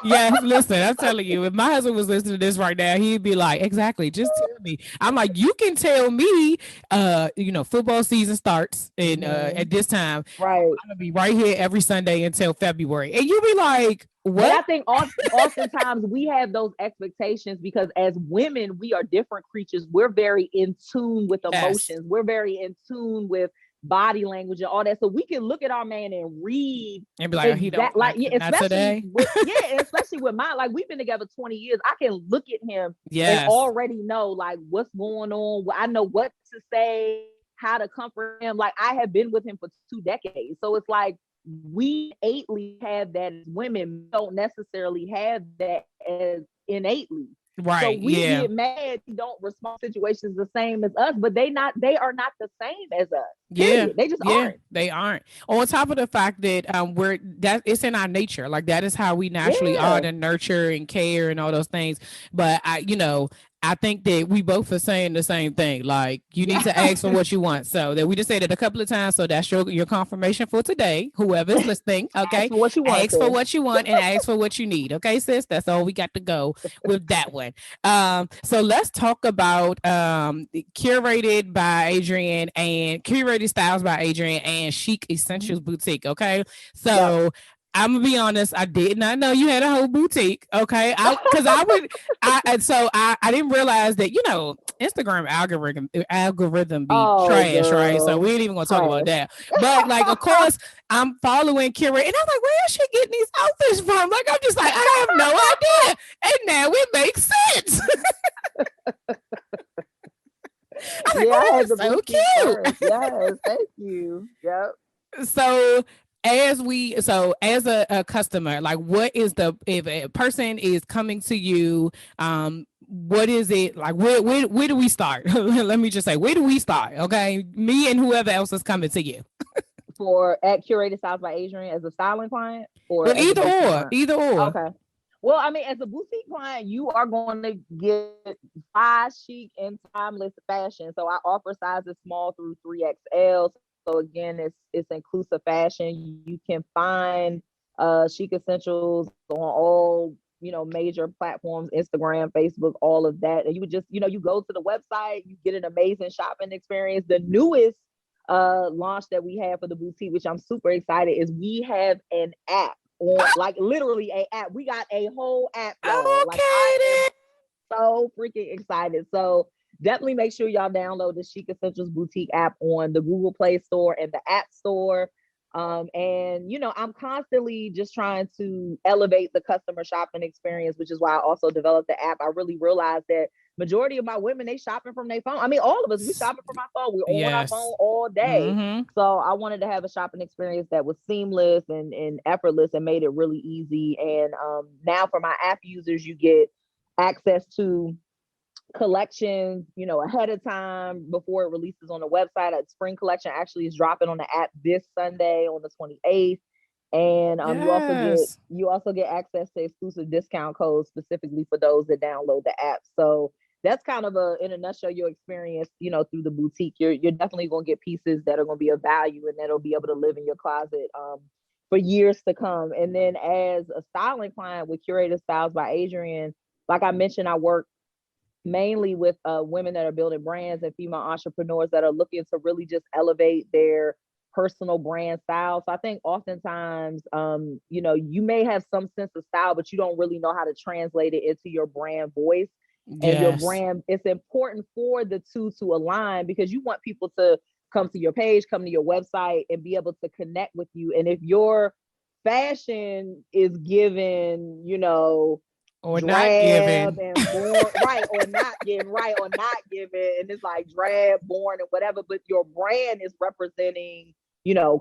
Yes, listen, I'm telling you, if my husband was listening to this right now, he'd be like, exactly, just tell me. I'm like, you can tell me, football season starts and Mhm. at this time, Right. I'm gonna be right here every Sunday until February. And you be like, And what? I think oftentimes we have those expectations because as women, we are different creatures. We're very in tune with Yes. emotions. We're very in tune with body language and all that. So we can look at our man and read And be like, oh, he don't exact, like, like yeah, not today. especially with mine. Like we've been together 20 years. I can look at him and Yes. already know like what's going on. I know what to say, how to comfort him. Like I have been with him for 2 decades. So it's like we innately have that as women, don't necessarily have that as innately. So Right. we Yeah. get mad, we don't respond to situations the same as us, but they are not the same as us. Yeah, Period. They just yeah, aren't. they aren't. On top of the fact that we're that it's in our nature, like that is how we naturally are Yeah. to nurture and care and all those things. But I think that we both are saying the same thing. Like you need to ask for what you want. So that we just said it a couple of times. So that's your confirmation for today. Whoever's listening, Ask okay, for what you want, ask for sis. what you want and ask for what you need. Okay, sis, that's all we got to go with that one. So let's talk about curated by Adrienne and curated styles by Adrienne and Chic Mhm. Essentials Boutique. Okay, Yep. so I'm gonna be honest, I did not know you had a whole boutique. Okay, I didn't realize that Instagram algorithm be Oh, trash, right? So girl. we ain't even gonna talk about Trash. that. But like, of course, I'm following curate, and I'm like, where is she getting these outfits from? Like, I'm just like, I have no idea, and now it makes sense. I'm like, Yeah, I oh, had that's the so boutique cute. first. Yes, thank you. Yep. So as a customer, like what is the if a person is coming to you, what is it like where do we start? Let me just say, where do we start? Okay, me and whoever else is coming to you. For at Curated Styles by Adrienne as a styling client or Well, as a boutique client? either or. Okay. Well, I mean, as a boutique client, you are going to get fly, chic, and timeless fashion. So I offer sizes small through 3XL. So again, it's inclusive fashion. You can find Chic Essentials on all major platforms, Instagram, Facebook, all of that. And you would just you go to the website, you get an amazing shopping experience. The newest launch that we have for the boutique, which I'm super excited, is we have an app on, like literally a app. We got a whole app, y'all. Like I am Okay. so freaking excited. So definitely make sure y'all download the Chic Essentials Boutique app on the Google Play Store and the App Store. And I'm constantly just trying to elevate the customer shopping experience, which is why I also developed the app. I really realized that majority of my women, they shopping from their phone. I mean, all of us, we shopping from our phone. We're on our Yes. phone all day. Mm-hmm. So I wanted to have a shopping experience that was seamless and effortless and made it really easy. And now for my app users, you get access to collections, ahead of time before it releases on the website. A spring collection actually is dropping on the app this Sunday on the 28th. And Yes. you also get access to exclusive discount codes specifically for those that download the app. So that's kind of in a nutshell your experience, through the boutique. You're definitely going to get pieces that are going to be of value and that'll be able to live in your closet for years to come. And then as a styling client with Curated Styles by Adrienne, like I mentioned, I work mainly with women that are building brands and female entrepreneurs that are looking to really just elevate their personal brand style. So I think oftentimes, you may have some sense of style, but you don't really know how to translate it into your brand voice and your Yes. brand. It's important for the two to align because you want people to come to your page, come to your website, and be able to connect with you. And if your fashion is given, Or not drab given. and born right or not getting right or not giving and it's like drab born and whatever, but your brand is representing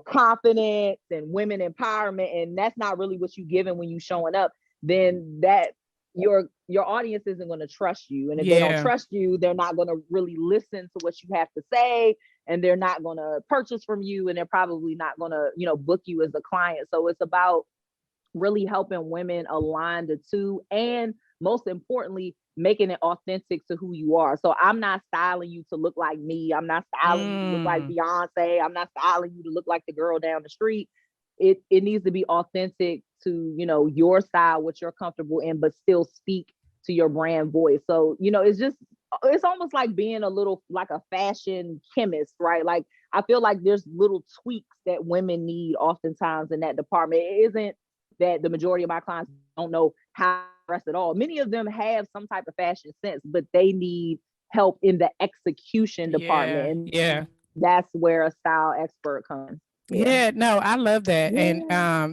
confidence and women empowerment, and that's not really what you giving when you showing up, then that your audience isn't going to trust you, and if they don't Yeah. trust you, they're not going to really listen to what you have to say, and they're not going to purchase from you, and they're probably not going to book you as a client. So it's about really helping women align the two, and most importantly, making it authentic to who you are. So I'm not styling you to look like me. I'm not styling you to look like Beyonce. I'm not styling you to look like the girl down the street. It needs to be authentic to, you know, your style, what you're comfortable in, but still speak to your brand voice. So, you know, it's almost like being a little like a fashion chemist, right? Like I feel like there's little tweaks that women need oftentimes in that department. It isn't that the majority of my clients don't know how to dress at all. Many of them have some type of fashion sense, but they need help in the execution department. And that's where a style expert comes. Yeah, no, I love that. And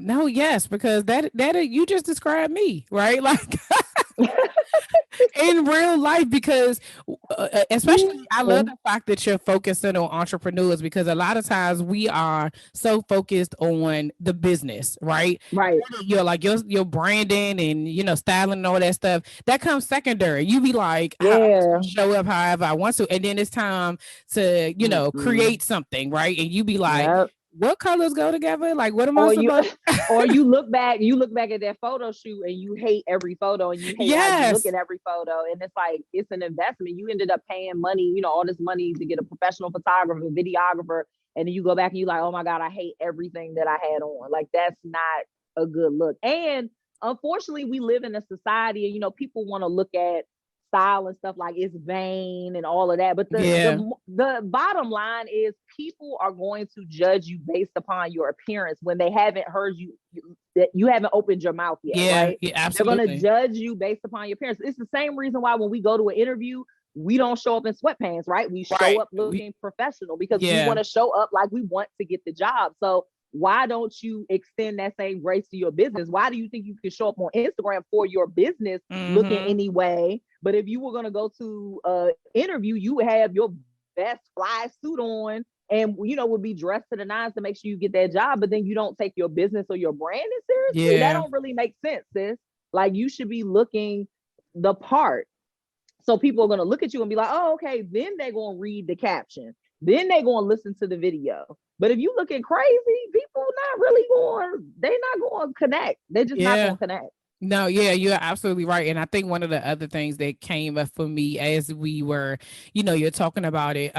no, yes, because that you just described me, right? Like in real life, because especially I love the fact that you're focusing on entrepreneurs, because a lot of times we are so focused on the business, right? Right. You're like your branding and, you know, styling and all that stuff that comes secondary. You be like, I show up however I want to, and then it's time to, you know, create something, right? And you be like, what colors go together? Like, what am I supposed or you look back at that photo shoot and you hate every photo and you hate how you look at every photo. And it's like, it's an investment. You ended up paying money, you know, all this money to get a professional photographer, videographer. And then you go back and you're like, oh my God, I hate everything that I had on. Like, that's not a good look. And unfortunately, we live in a society and, you know, people want to look at style and stuff like it's vain and all of that. But the bottom line is people are going to judge you based upon your appearance when they haven't heard you, that you haven't opened your mouth yet, right? Yeah, absolutely. They're going to judge you based upon your appearance. It's the same reason why when we go to an interview, we don't show up in sweatpants, right? We show up looking professional because we want to show up like we want to get the job. So why don't you extend that same grace to your business? Why do you think you can show up on Instagram for your business looking any way? But if you were going to go to an interview, you would have your best fly suit on and, you know, would be dressed to the nines to make sure you get that job. But then you don't take your business or your brand seriously. That don't really make sense, sis. Like, you should be looking the part. So people are going to look at you and be like, oh, okay. Then they're going to read the caption. Then they're going to listen to the video. But if you looking crazy, people they're not going to connect. They're just not going to connect. No, yeah, you're absolutely right. And I think one of the other things that came up for me as we were, you know, you're talking about it,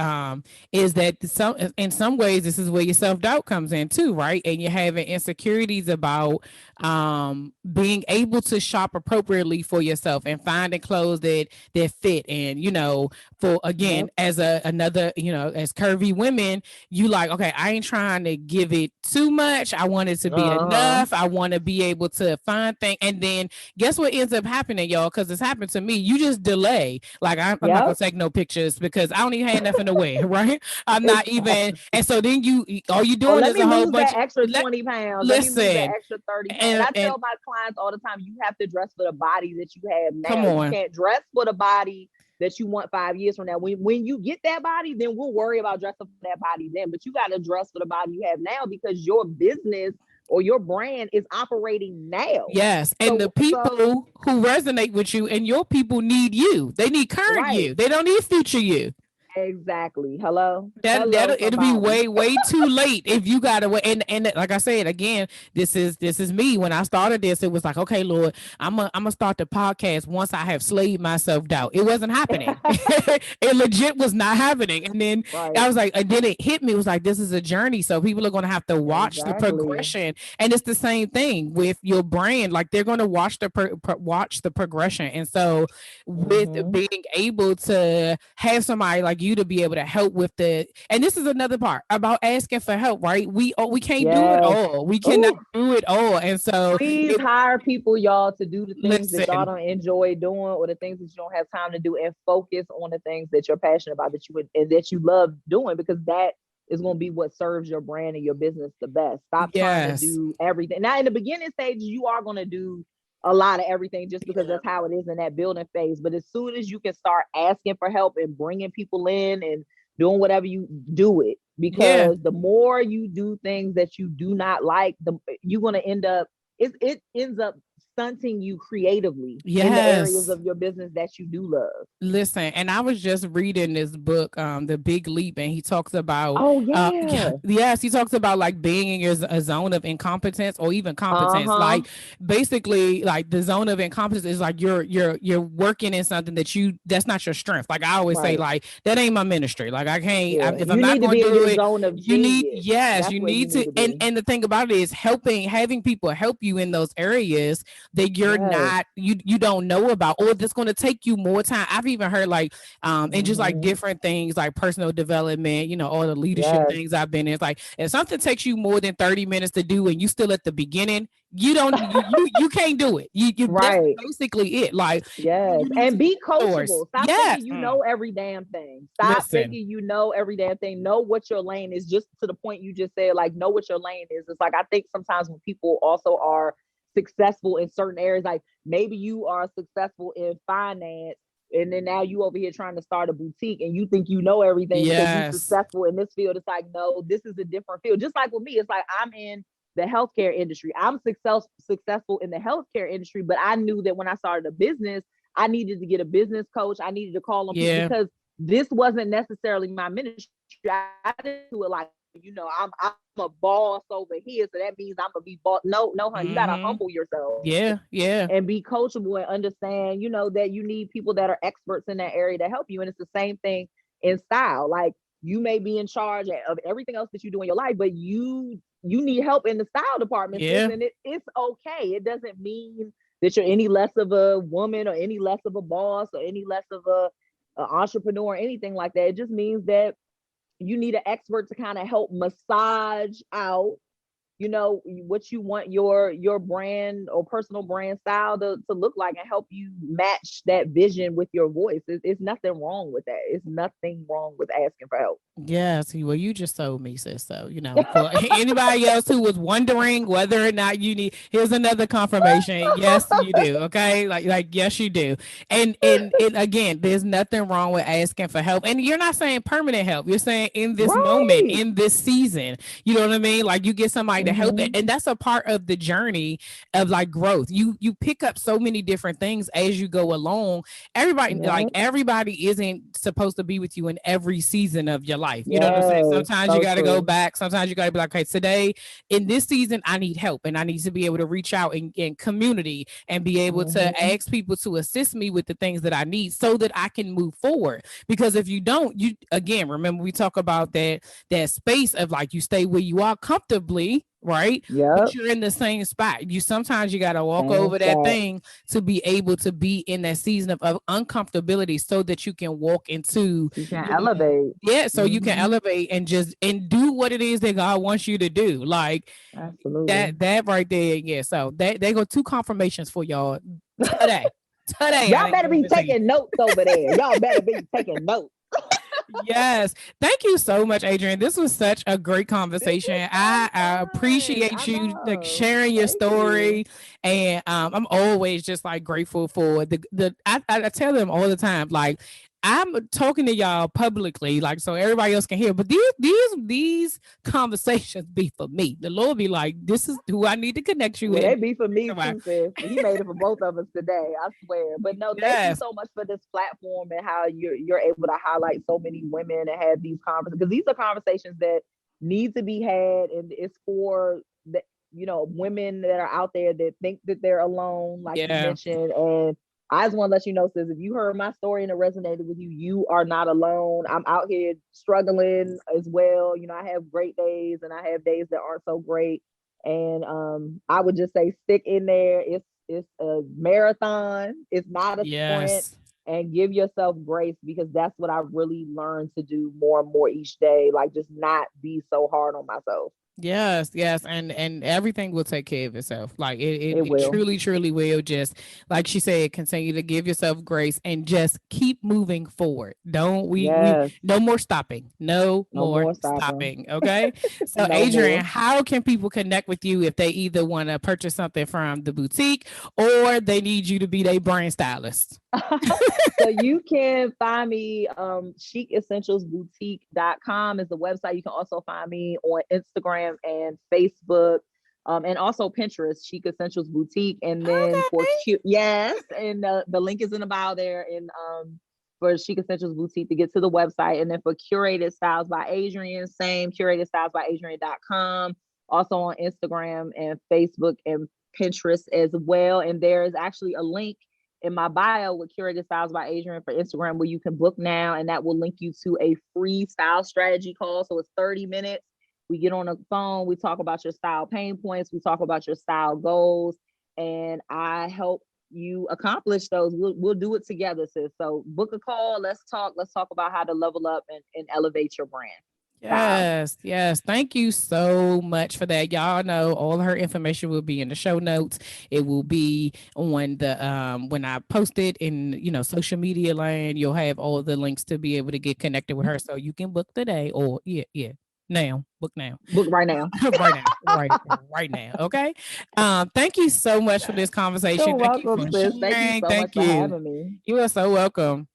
is that in some ways, this is where your self-doubt comes in too, right? And you're having insecurities about being able to shop appropriately for yourself and finding clothes that fit. And, you know, for again, as another, you know, as curvy women, you like, okay, I ain't trying to give it too much. I want it to be enough. I want to be able to find things. And then guess what ends up happening, y'all? Because it's happened to me. You just delay. Like, I'm not gonna take no pictures because I don't even have nothing to wear, right? I'm not even. And so then all you doing is a whole bunch. That extra 20 pounds. Listen, let me lose that extra 30 pounds. And I tell my clients all the time, you have to dress for the body that you have now. Come on. You can't dress for the body that you want 5 years from now. When you get that body, then we'll worry about dressing for that body then. But you got to dress for the body you have now because your business or your brand is operating now. Yes. And the people who resonate with you and your people need you. They need current you. They don't need future you. Exactly. Hello. It'll be way too late if you gotta wait. And like I said again, this is me. When I started this, it was like, okay, Lord, I'm gonna start the podcast once I have slayed my self-doubt. It wasn't happening. It legit was not happening. And then I was like, and then it hit me. It was like, this is a journey. So people are gonna have to watch the progression. And it's the same thing with your brand. Like, they're gonna watch the progression. And so with being able to have somebody like you to be able to help with and this is another part about asking for help, right? We can't do it all. We cannot do it all. And so please hire people, y'all, to do the things that y'all don't enjoy doing or the things that you don't have time to do, and focus on the things that you're passionate about, that you love doing, because that is going to be what serves your brand and your business the best. Stop trying to do everything. Now, in the beginning stage, you are going to do a lot of everything just because that's how it is in that building phase. But as soon as you can start asking for help and bringing people in and doing whatever, you do it, because the more you do things that you do not like, you're going to end up, it ends up stunting you creatively in the areas Yes. of your business that you do love. Listen, and I was just reading this book, The Big Leap, and he talks about, Oh yeah. yes, he talks about like being in a zone of incompetence or even competence. Uh-huh. Like basically, like the zone of incompetence is like you're working in something that's not your strength. Like I always say, Right. like that ain't my ministry. Like I can't Yeah. if I'm You not need to going be to in do your it. zone of You need, genius. yes, That's you where you need need to, to be. and the thing about it is having people help you in those areas that you're Yes. not, you don't know about, or that's going to take you more time. I've even heard like and just like Mm-hmm. different things like personal development, all the leadership Yes. things I've been in. It's like if something takes you more than 30 minutes to do and you still at the beginning, you can't do it. You that's Right. basically it. Like Yes. you need And to be source. coachable. Stop Yes. thinking you know every damn thing. Stop Listen. thinking you know every damn thing. Know what your lane is, just to the point you just said, like know what your lane is. It's like I think sometimes when people also are successful in certain areas, like maybe you are successful in finance, and then now you over here trying to start a boutique and you think you know everything because you're Yes. successful in this field. It's like, no, this is a different field. Just like with me, it's like I'm in the healthcare industry. I'm successful in the healthcare industry, but I knew that when I started a business, I needed to get a business coach. I needed to call on people Yeah. because this wasn't necessarily my ministry. I didn't do it like, I'm a boss over here, so that means I'm gonna be boss. No, no, honey, you gotta Mm-hmm. humble yourself Yeah. Yeah. and be coachable and understand, that you need people that are experts in that area to help you. And it's the same thing in style. Like you may be in charge of everything else that you do in your life, but you need help in the style department, sis, Yeah. and it's okay. It doesn't mean that you're any less of a woman or any less of a boss or any less of a entrepreneur or anything like that. It just means that you need an expert to kind of help massage out what you want your brand or personal brand style to look like, and help you match that vision with your voice. It's nothing wrong with that. It's nothing wrong with asking for help. Yes, well, you just told me, sis. So, for anybody else who was wondering whether or not you need, here's another confirmation. Yes, you do. Okay, yes, you do. And again, there's nothing wrong with asking for help. And you're not saying permanent help. You're saying in this moment, Right. in this season. You know what I mean? Like you get somebody to help, Mm-hmm. and that's a part of the journey of like growth. You pick up so many different things as you go along. Yep. Everybody isn't supposed to be with you in every season of your life. You know what I'm saying? Yes. Sometimes you So got to go true. back. Sometimes you got to be like, okay, today in this season, I need help, and I need to be able to reach out in community and be able to Mm-hmm. ask people to assist me with the things that I need so that I can move forward. Because if you don't, you again, remember we talk about that space of like you stay where you are comfortably, right? But Yep. you're in the same spot. Sometimes you got to walk Same over that spot. thing to be able to be in that season of uncomfortability so that you can walk into You can your elevate. yeah, so you can Mm-hmm. elevate and just and do what it is that God wants you to do. Like Absolutely. that right there. Yeah. So they go two confirmations for y'all today. Today I Y'all didn't better give be it to you. taking notes over there. Y'all better be taking notes. Yes. Thank you so much, Adrienne. This was such a great This was conversation. so I fun. I appreciate you like know. sharing your Thank you. story. And I'm always just like grateful for I tell them all the time, like I'm talking to y'all publicly, like so everybody else can hear. But these conversations be for me. The Lord be like, this is who I need to connect you Well, with. they be for me too, sis. He made it for both of us today, I swear. But no, thank you Yes. so much for this platform and how you're able to highlight so many women and have these conversations, because these are conversations that need to be had, and it's for the women that are out there that think that they're alone, like you Yeah. mentioned. And I just want to let you know, sis, if you heard my story and it resonated with you, you are not alone. I'm out here struggling as well. I have great days and I have days that aren't so great. And I would just say stick in there. It's a marathon. It's not a sprint. Yes. And give yourself grace, because that's what I really learned to do more and more each day. Like just not be so hard on myself. Yes, yes, and everything will take care of itself. Like It it will. truly, truly will. Just like she said, continue to give yourself grace and just keep moving forward. Don't we Yes. no more stopping. No No more more stopping. stopping. Okay. So No Adrienne, more. how can people connect with you if they either want to purchase something from the boutique or they need you to be their brand stylist? So you can find me, Chic Essentials Boutique.com is the website. You can also find me on Instagram and Facebook. And also Pinterest, Chic Essentials Boutique. And then for yes, and the link is in the bio there. And for Chic Essentials Boutique to get to the website. And then for Curated Styles by Adrienne, same curatedstylesbyadrienne.com. Also on Instagram and Facebook and Pinterest as well. And there is actually a link in my bio with Curated Styles by Adrienne for Instagram where you can book now, and that will link you to a free style strategy call. So it's 30 minutes. We get on the phone, we talk about your style pain points, we talk about your style goals, and I help you accomplish those. We'll do it together, sis. So book a call, let's talk about how to level up and elevate your brand. Yes. Thank you so much for that. Y'all know all her information will be in the show notes. It will be on the when I post it in social media land. You'll have all the links to be able to get connected with her, so you can book today or now. Book now. Book right now. right now. Okay. Thank you so much for this conversation. You're welcome, sis. Thank you so much for having me. You are so welcome.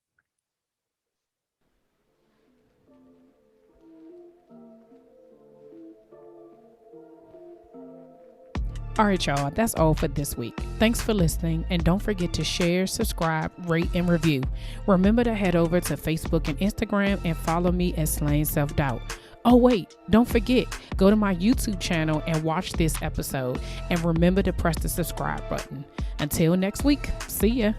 All right, y'all, that's all for this week. Thanks for listening, and don't forget to share, subscribe, rate, and review. Remember to head over to Facebook and Instagram and follow me at Slaying Self-Doubt. Oh, wait, don't forget, go to my YouTube channel and watch this episode, and remember to press the subscribe button. Until next week, see ya.